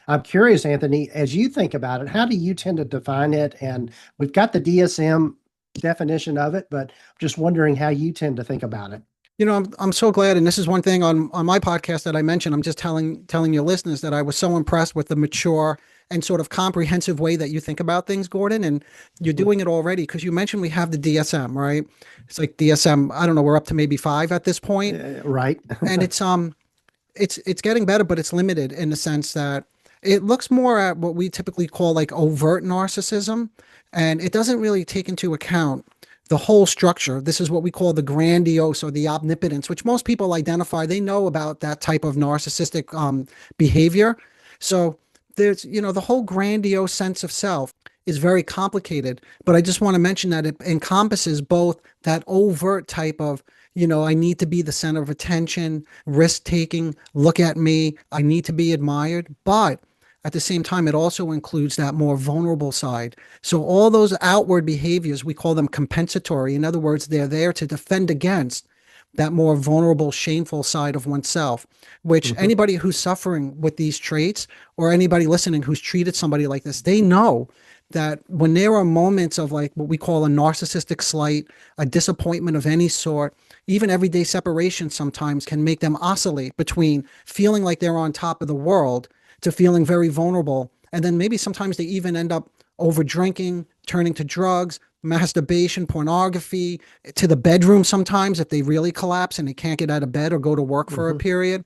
I'm curious, Anthony, as you think about it, how do you tend to define it? And we've got the DSM definition of it, but just wondering how you tend to think about it. I'm so glad, and this is one thing on my podcast that I mentioned. I'm just telling your listeners that I was so impressed with the mature and sort of comprehensive way that you think about things, Gordon, and you're doing it already because you mentioned we have the DSM, right? It's like DSM. I don't know. We're up to maybe 5 at this point, Right. and it's getting better, but it's limited in the sense that it looks more at what we typically call like overt narcissism, and it doesn't really take into account the whole structure. This is what we call the grandiose or the omnipotence, which most people identify. They know about that type of narcissistic behavior. So there's, the whole grandiose sense of self is very complicated. But I just want to mention that it encompasses both that overt type of, I need to be the center of attention, risk taking, look at me, I need to be admired. But at the same time, it also includes that more vulnerable side. So all those outward behaviors, we call them compensatory. In other words, they're there to defend against that more vulnerable, shameful side of oneself, which anybody who's suffering with these traits or anybody listening who's treated somebody like this, they know that when there are moments of like what we call a narcissistic slight, a disappointment of any sort, even everyday separation sometimes can make them oscillate between feeling like they're on top of the world to feeling very vulnerable. And then maybe sometimes they even end up over drinking, turning to drugs, masturbation, pornography, to the bedroom sometimes if they really collapse and they can't get out of bed or go to work for a period.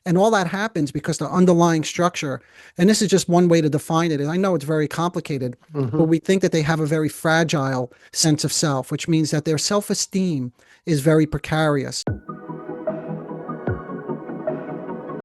And all that happens because the underlying structure, and this is just one way to define it, and I know it's very complicated, but we think that they have a very fragile sense of self, which means that their self-esteem is very precarious.